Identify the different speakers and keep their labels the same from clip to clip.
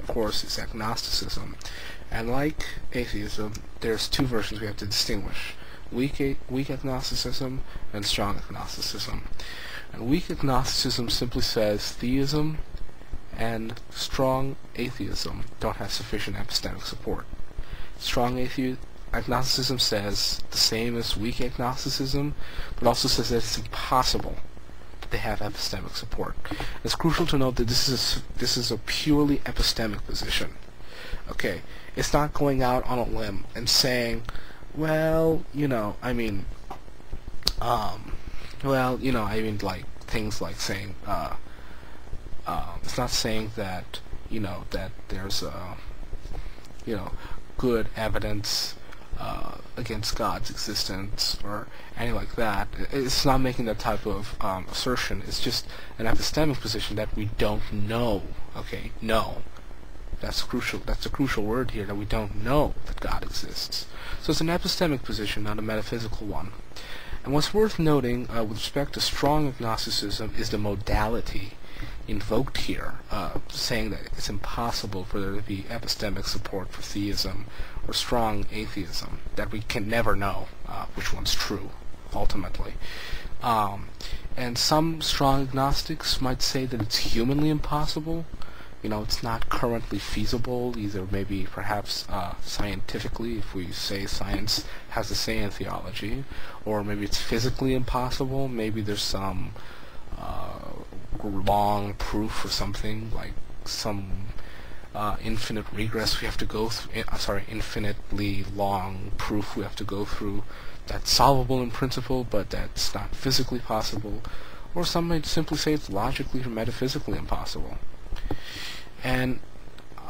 Speaker 1: of course, is agnosticism. And like atheism, there's two versions we have to distinguish: weak agnosticism and strong agnosticism. And weak agnosticism simply says theism and strong atheism don't have sufficient epistemic support. Strong agnosticism says the same as weak agnosticism, but also says that it's impossible that they have epistemic support. It's crucial to note that this is a purely epistemic position. Okay, it's not going out on a limb and saying, well, like things like saying, it's not saying that, that there's good evidence against God's existence or anything like that. It's not making that type of assertion. It's just an epistemic position that we don't know. Okay, no. That's crucial. That's a crucial word here, that we don't know that God exists. So it's an epistemic position, not a metaphysical one. And what's worth noting with respect to strong agnosticism is the modality invoked here, saying that it's impossible for there to be epistemic support for theism or strong atheism, that we can never know which one's true, ultimately. And some strong agnostics might say that it's humanly impossible. It's not currently feasible, either maybe perhaps scientifically, if we say science has a say in theology, or maybe it's physically impossible. Maybe there's some long proof or something, like some infinite regress we have to go through, infinitely long proof we have to go through that's solvable in principle, but that's not physically possible. Or some might simply say it's logically or metaphysically impossible. And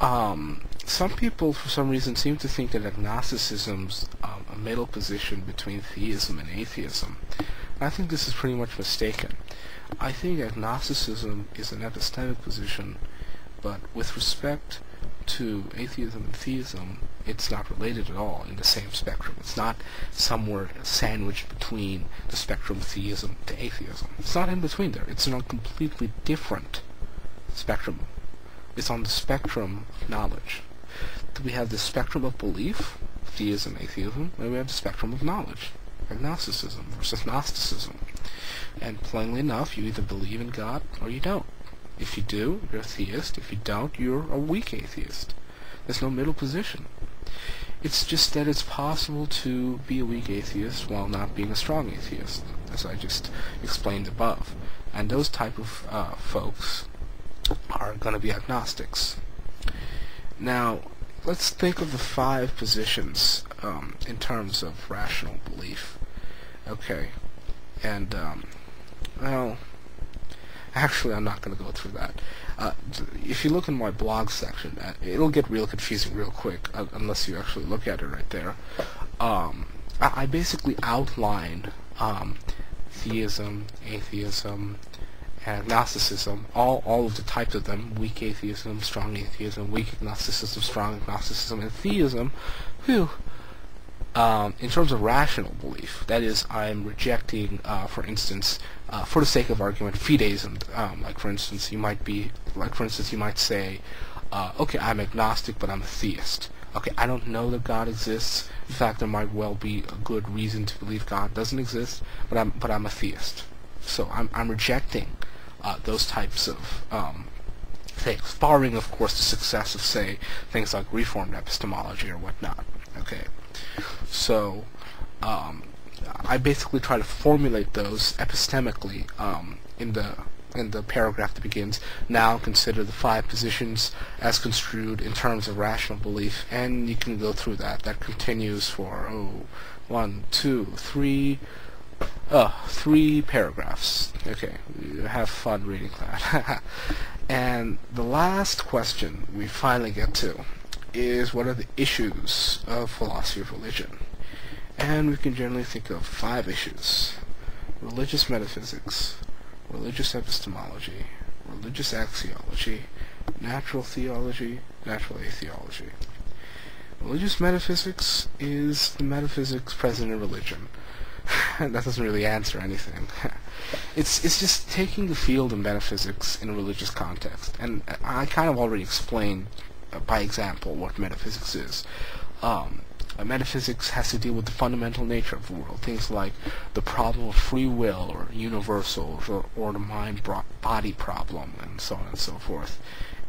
Speaker 1: some people, for some reason, seem to think that agnosticism's a middle position between theism and atheism. And I think this is pretty much mistaken. I think agnosticism is an epistemic position, but with respect to atheism and theism, it's not related at all in the same spectrum. It's not somewhere sandwiched between the spectrum of theism to atheism. It's not in between there. It's on a completely different spectrum. It's on the spectrum of knowledge. We have the spectrum of belief, theism, atheism, and we have the spectrum of knowledge, agnosticism versus Gnosticism. And plainly enough, you either believe in God or you don't. If you do, you're a theist. If you don't, you're a weak atheist. There's no middle position. It's just that it's possible to be a weak atheist while not being a strong atheist, as I just explained above. And those type of folks are going to be agnostics. Now, let's think of the 5 positions in terms of rational belief. Okay, and well, actually, I'm not going to go through that. If you look in my blog section, it'll get real confusing real quick, unless you actually look at it right there. I basically outline theism, atheism, and agnosticism, all of the types of them: weak atheism, strong atheism, weak agnosticism, strong agnosticism, and theism. In terms of rational belief, that is, I'm rejecting, for instance, for the sake of argument, fideism. Like for instance, you might say, okay, I'm agnostic, but I'm a theist. Okay, I don't know that God exists. In fact, there might well be a good reason to believe God doesn't exist, but I'm a theist. So I'm rejecting those types of things, barring, of course, the success of, say, things like Reformed epistemology or whatnot. Okay, so I basically try to formulate those epistemically in the paragraph that begins, "Now consider the 5 positions as construed in terms of rational belief," and you can go through that. That continues for 3 paragraphs. Okay, have fun reading that. And the last question we finally get to is, what are the issues of philosophy of religion? And we can generally think of 5 issues: religious metaphysics, religious epistemology, religious axiology, natural theology, natural atheology. Religious metaphysics is the metaphysics present in religion. That doesn't really answer anything. It's just taking the field of metaphysics in a religious context, and I kind of already explained by example, what metaphysics is. Metaphysics has to deal with the fundamental nature of the world, things like the problem of free will or universals, or the mind-body problem, and so on and so forth.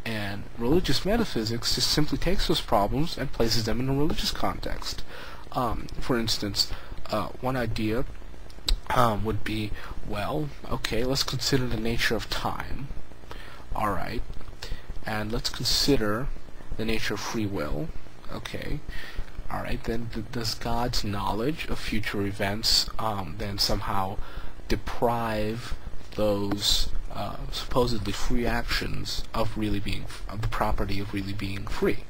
Speaker 1: And religious metaphysics just simply takes those problems and places them in a religious context. For instance, one idea would be, well, okay, let's consider the nature of time. Alright. And let's consider the nature of free will. Okay. Alright, then does God's knowledge of future events then somehow deprive those supposedly free actions of the property of really being free?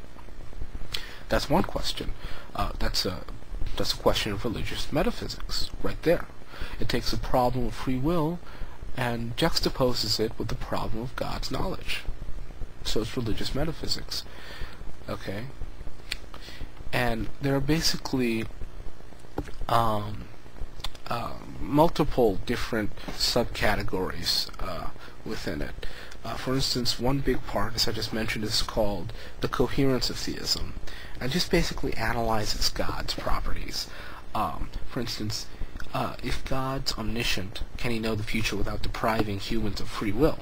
Speaker 1: That's one question. That's a question of religious metaphysics right there. It takes the problem of free will and juxtaposes it with the problem of God's knowledge. So it's religious metaphysics. Okay? And there are basically multiple different subcategories within it. For instance, one big part, as I just mentioned, is called the coherence of theism, and just basically analyzes God's properties. For instance, if God's omniscient, can he know the future without depriving humans of free will?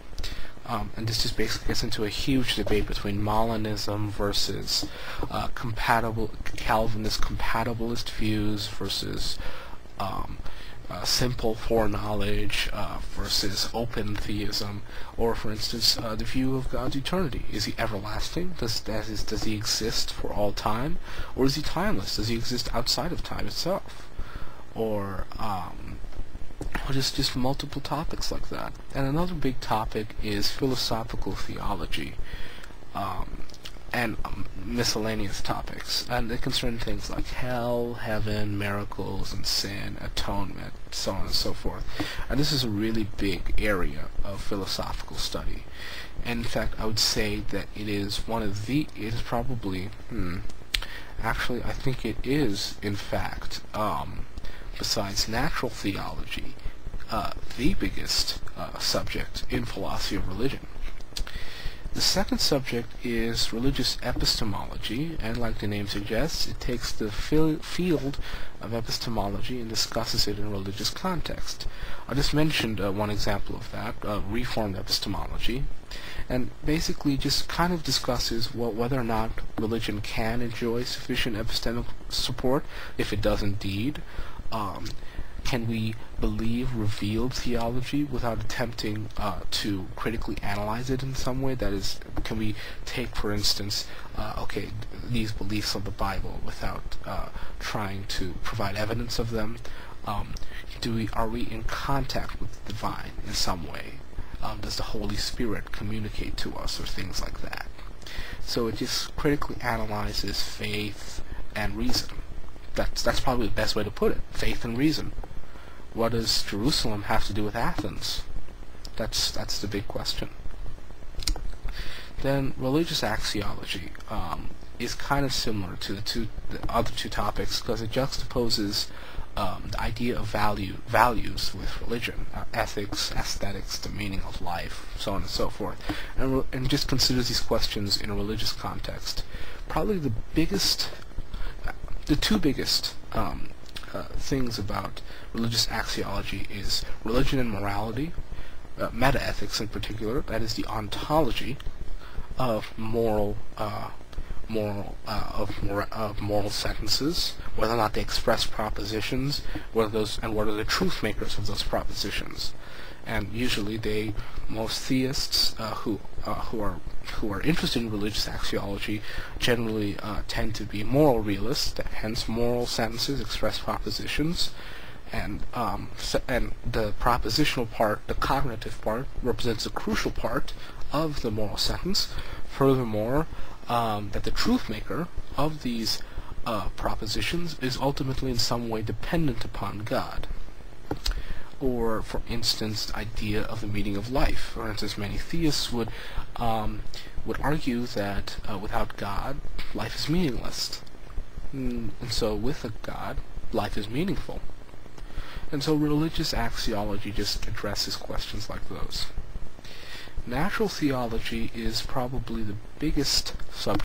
Speaker 1: And this just basically gets into a huge debate between Molinism versus Calvinist compatibilist views versus simple foreknowledge versus open theism, or for instance the view of God's eternity. Is he everlasting? Does he exist for all time, or is he timeless? Does he exist outside of time itself? Or just multiple topics like that. And another big topic is philosophical theology, and miscellaneous topics, and they concern things like hell, heaven, miracles, and sin, atonement, so on and so forth. And this is a really big area of philosophical study. And in fact, I would say that it is probably, actually, I think it is, in fact, besides natural theology, the biggest subject in philosophy of religion. The second subject is religious epistemology, and like the name suggests, it takes the field of epistemology and discusses it in a religious context. I just mentioned one example of that, Reformed epistemology, and basically just kind of discusses whether or not religion can enjoy sufficient epistemic support, if it does indeed. Can we believe revealed theology without attempting to critically analyze it in some way? That is, can we take, for instance, these beliefs of the Bible without trying to provide evidence of them? Are we in contact with the divine in some way? Does the Holy Spirit communicate to us, or things like that? So it just critically analyzes faith and reason. That's probably the best way to put it. Faith and reason. What does Jerusalem have to do with Athens? That's the big question. Then religious axiology is kind of similar to the other two topics, because it juxtaposes the idea of values with religion, ethics, aesthetics, the meaning of life, so on and so forth, and just considers these questions in a religious context. Probably the two biggest things about religious axiology is religion and morality, metaethics in particular, that is the ontology of moral sentences, whether or not they express propositions, what are the truth makers of those propositions. And usually most theists who are interested in religious axiology generally tend to be moral realists, hence moral sentences express propositions, and the propositional part, the cognitive part, represents a crucial part of the moral sentence. Furthermore, that the truth maker of these propositions is ultimately in some way dependent upon God. Or, for instance, the idea of the meaning of life. For instance, many theists would argue that without God, life is meaningless. And so with a God, life is meaningful. And so religious axiology just addresses questions like those. Natural theology is probably the biggest subject